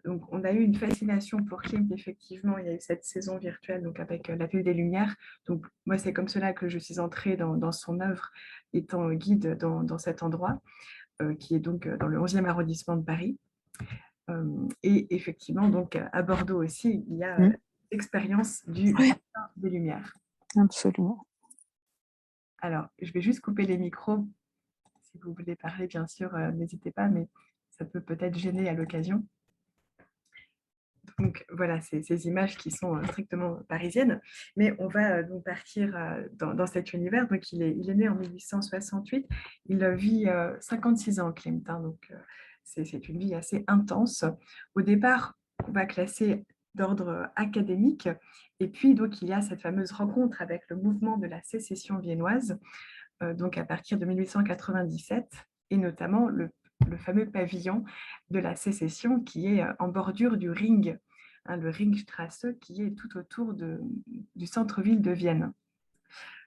Donc, on a eu une fascination pour Klimt, effectivement. Il y a eu cette saison virtuelle donc avec la Ville des Lumières. Donc, moi, c'est comme cela que je suis entrée dans son œuvre, étant guide dans cet endroit, qui est donc dans le 11e arrondissement de Paris. Et effectivement, donc à Bordeaux aussi, il y a Mmh. l'expérience du Oui, Jardin des Lumières. absolument. Alors, je vais juste couper les micros. Si vous voulez parler, bien sûr, n'hésitez pas, mais ça peut peut-être gêner à l'occasion. Donc voilà, ces images qui sont strictement parisiennes. Mais on va donc partir dans cet univers. Donc il est né en 1868. Il vit 56 ans, Klimt. Donc c'est une vie assez intense. Au départ, on va classer d'ordre académique. Et puis donc il y a cette fameuse rencontre avec le mouvement de la sécession viennoise, donc à partir de 1897, et notamment le fameux pavillon de la sécession qui est en bordure du Ring, le Ringstrasse, qui est tout autour du centre-ville de Vienne.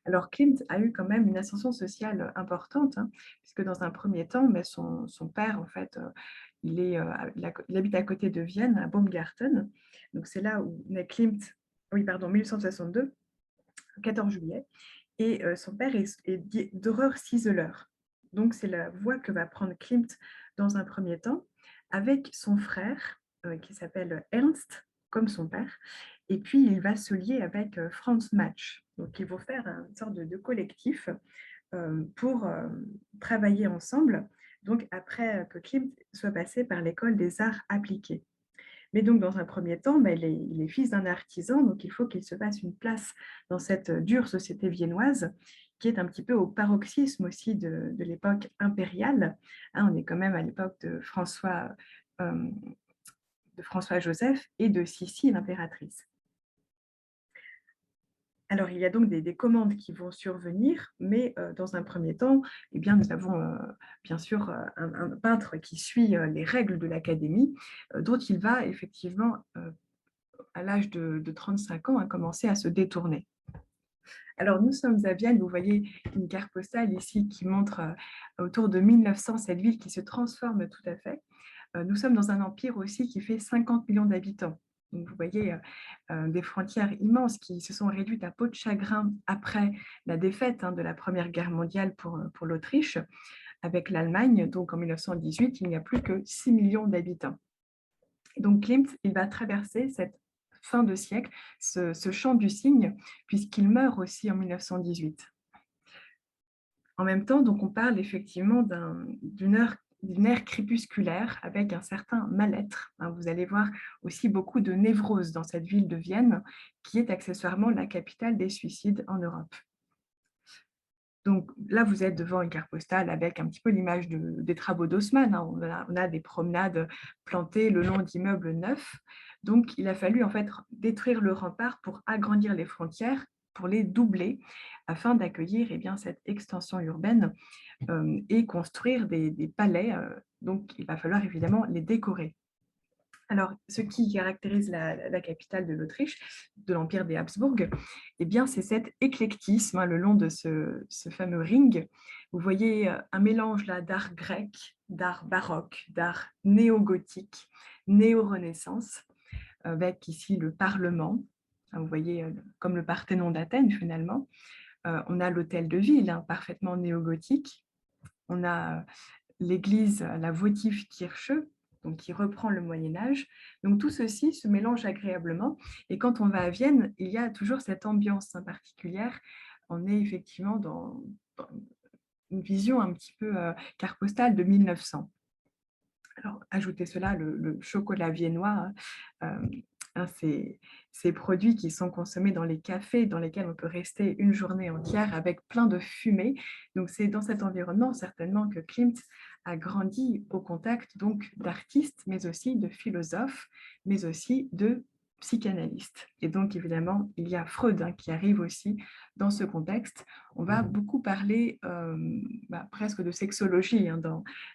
Alors Klimt a eu quand même une ascension sociale importante, puisque dans un premier temps, mais son père, en fait, il habite à côté de Vienne, à Baumgarten. Donc c'est là où naît Klimt, oui, pardon, 1862, 14 juillet. Et son père est Dürer ciseleur. Donc, c'est la voie que va prendre Klimt dans un premier temps, avec son frère, qui s'appelle Ernst, comme son père. Et puis, il va se lier avec Franz Matsch. Donc, ils vont faire une sorte de collectif pour travailler ensemble. Donc, après que Klimt soit passé par l'école des arts appliqués. Mais donc, dans un premier temps, il est fils d'un artisan, donc il faut qu'il se fasse une place dans cette dure société viennoise, qui est un petit peu au paroxysme aussi de l'époque impériale. On est quand même à l'époque euh, de François Joseph et de Sissi, l'impératrice. Alors, il y a donc des commandes qui vont survenir, mais dans un premier temps, eh bien, nous avons bien sûr un peintre qui suit les règles de l'académie, dont il va effectivement à l'âge de 35 ans, a commencé à se détourner. Alors, nous sommes à Vienne, vous voyez une carte postale ici qui montre autour de 1900 cette ville qui se transforme tout à fait. Nous sommes dans un empire aussi qui fait 50 millions d'habitants. Donc, vous voyez des frontières immenses qui se sont réduites à peau de chagrin après la défaite de la Première Guerre mondiale pour l'Autriche avec l'Allemagne. Donc, en 1918, il n'y a plus que 6 millions d'habitants. Donc Klimt, il va traverser cette fin de siècle, ce champ du cygne, puisqu'il meurt aussi en 1918. En même temps, donc on parle effectivement d'une ère crépusculaire avec un certain mal-être. Vous allez voir aussi beaucoup de névrose dans cette ville de Vienne, qui est accessoirement la capitale des suicides en Europe. Donc là, vous êtes devant une carte postale avec un petit peu l'image des travaux d'Haussmann. On a des promenades plantées le long d'immeubles neufs. Donc, il a fallu en fait détruire le rempart pour agrandir les frontières, pour les doubler, afin d'accueillir cette extension urbaine et construire des palais. Donc, il va falloir évidemment les décorer. Alors, ce qui caractérise la capitale de l'Autriche, de l'Empire des Habsbourg, eh bien, c'est cet éclectisme le long de ce fameux ring. Vous voyez un mélange là d'art grec, d'art baroque, d'art néo-gothique, néo-renaissance, avec ici le Parlement. Vous voyez, comme le Parthénon d'Athènes finalement. On a l'hôtel de ville, parfaitement néo-gothique. On a l'église, la Votivkirche, donc qui reprend le Moyen-Âge. Donc tout ceci se mélange agréablement. Et quand on va à Vienne, il y a toujours cette ambiance particulière. On est effectivement dans une vision un petit peu carte postale de 1900. Alors, ajoutez cela, le chocolat viennois, ces produits qui sont consommés dans les cafés, dans lesquels on peut rester une journée entière avec plein de fumée. Donc, c'est dans cet environnement certainement que Klimt a grandi au contact donc d'artistes, mais aussi de philosophes, mais aussi de psychanalystes. Et donc, évidemment, il y a Freud qui arrive aussi dans ce contexte. On va beaucoup parler presque de sexologie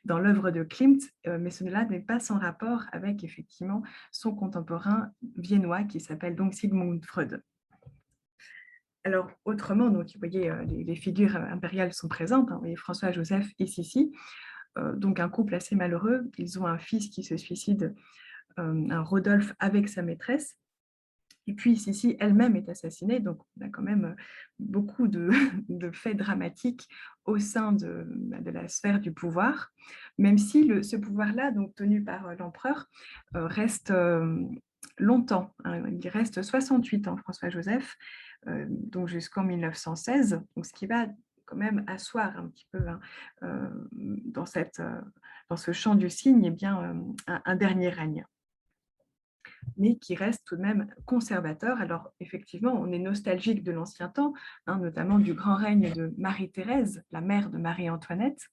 dans l'œuvre de Klimt, mais cela n'est pas sans rapport avec effectivement son contemporain viennois qui s'appelle donc Sigmund Freud. Alors, autrement, donc, vous voyez, les figures impériales sont présentes. Vous voyez François Joseph et Sissi, donc un couple assez malheureux. Ils ont un fils qui se suicide un Rodolphe avec sa maîtresse. Et puis Sissi elle-même est assassinée, donc on a quand même beaucoup de, de faits dramatiques au sein de la sphère du pouvoir, même si ce pouvoir-là, donc tenu par l'empereur, reste longtemps. Hein. Il reste 68 ans, François-Joseph, donc jusqu'en 1916, donc ce qui va quand même asseoir un petit peu hein, dans, dans ce champ du cygne eh bien, un dernier règne, mais qui reste tout de même conservateur. Alors effectivement, on est nostalgique de l'ancien temps, hein, notamment du grand règne de Marie-Thérèse, la mère de Marie-Antoinette.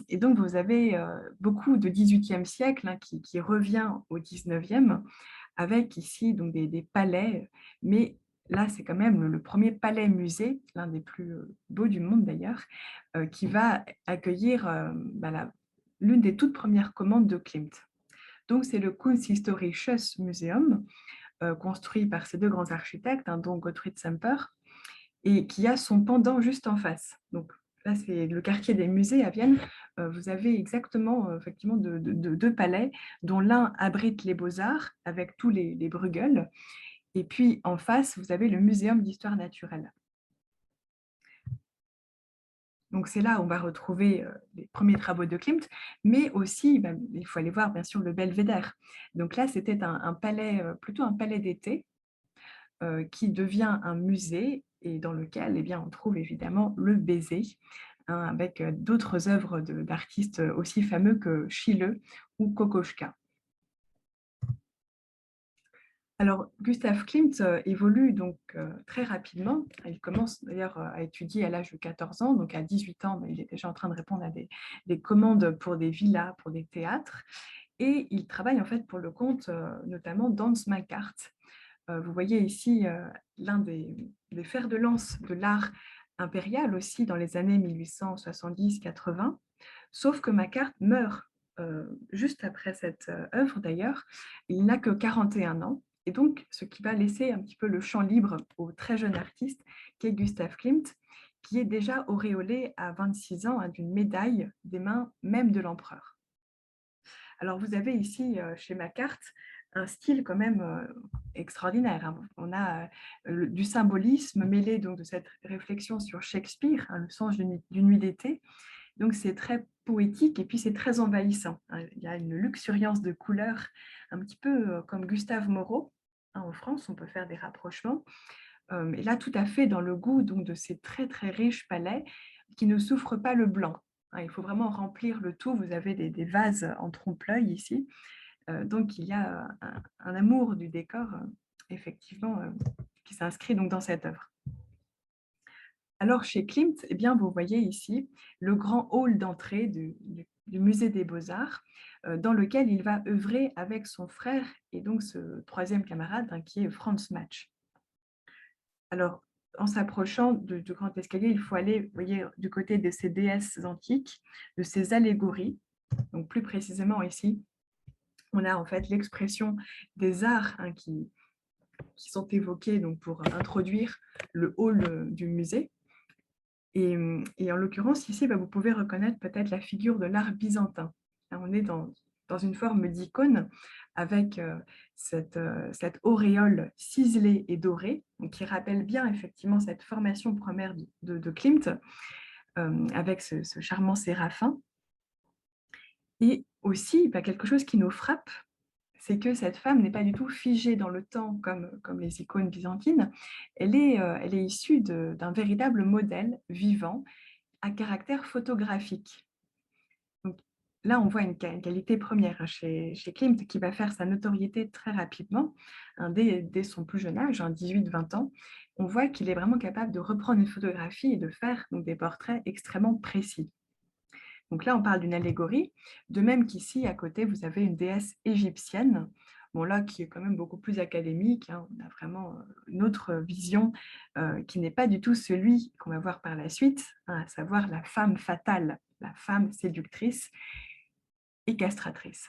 Et donc vous avez beaucoup de XVIIIe siècle hein, qui revient au XIXe, avec ici donc, des palais, mais là c'est quand même le premier palais-musée, l'un des plus beaux du monde d'ailleurs, qui va accueillir l'une des toutes premières commandes de Klimt. Donc, c'est le Kunsthistorisches Museum, construit par ces deux grands architectes, hein, dont Gottfried Semper, et qui a son pendant juste en face. Donc, là, c'est le quartier des musées à Vienne. Vous avez exactement, effectivement, deux palais, dont l'un abrite les beaux-arts, avec tous les Bruegel, et puis en face, vous avez le Muséum d'histoire naturelle. Donc, c'est là où on va retrouver les premiers travaux de Klimt, mais aussi, il faut aller voir, bien sûr, le Belvédère. Donc là, c'était un palais, plutôt un palais d'été, qui devient un musée et dans lequel eh bien, on trouve évidemment le baiser, hein, avec d'autres œuvres d'artistes aussi fameux que Schiele ou Kokoschka. Alors, Gustav Klimt évolue donc très rapidement. Il commence d'ailleurs à étudier à l'âge de 14 ans, donc à 18 ans, il est déjà en train de répondre à des commandes pour des villas, pour des théâtres. Et il travaille en fait pour le compte notamment d'Hans Makart. Vous voyez ici l'un des fers de lance de l'art impérial aussi dans les années 1870-80, sauf que Makart meurt juste après cette œuvre d'ailleurs. Il n'a que 41 ans. Et donc, ce qui va laisser un petit peu le champ libre au très jeune artiste qu'est Gustav Klimt, qui est déjà auréolé à 26 ans hein, d'une médaille des mains même de l'empereur. Alors, vous avez ici, chez Makart, un style quand même extraordinaire. Hein. On a du symbolisme mêlé donc, de cette réflexion sur Shakespeare, hein, le songe d'une nuit d'été. Donc, c'est très poétique et puis c'est très envahissant. Hein. Il y a une luxuriance de couleurs, un petit peu comme Gustave Moreau. Hein, en France, on peut faire des rapprochements. Et là, tout à fait dans le goût donc, de ces très, très riches palais qui ne souffrent pas le blanc. Hein, il faut vraiment remplir le tout. Vous avez des vases en trompe-l'œil ici. Donc, il y a un amour du décor, effectivement, qui s'inscrit donc dans cette œuvre. Alors, chez Klimt, eh bien, vous voyez ici le grand hall d'entrée du Musée des Beaux-Arts, dans lequel il va œuvrer avec son frère et donc ce troisième camarade, hein, qui est Franz Matsch. Alors, en s'approchant du grand escalier, il faut aller, vous voyez, du côté de ces déesses antiques, de ces allégories. Donc, plus précisément ici, on a en fait l'expression des arts hein, qui sont évoqués donc, pour introduire le hall du musée. Et en l'occurrence, ici, vous pouvez reconnaître peut-être la figure de l'art byzantin. Là, on est dans une forme d'icône avec cette auréole ciselée et dorée, donc qui rappelle bien effectivement cette formation première de Klimt, avec ce charmant séraphin. Et aussi, quelque chose qui nous frappe, c'est que cette femme n'est pas du tout figée dans le temps comme les icônes byzantines. Elle est issue d'un véritable modèle vivant à caractère photographique. Donc, là, on voit une qualité première hein, chez Klimt qui va faire sa notoriété très rapidement, hein, dès son plus jeune âge, hein, 18-20 ans. On voit qu'il est vraiment capable de reprendre une photographie et de faire donc, des portraits extrêmement précis. Donc là, on parle d'une allégorie, de même qu'ici, à côté, vous avez une déesse égyptienne, bon là, qui est quand même beaucoup plus académique, hein, on a vraiment une autre vision qui n'est pas du tout celui qu'on va voir par la suite, hein, à savoir la femme fatale, la femme séductrice et castratrice.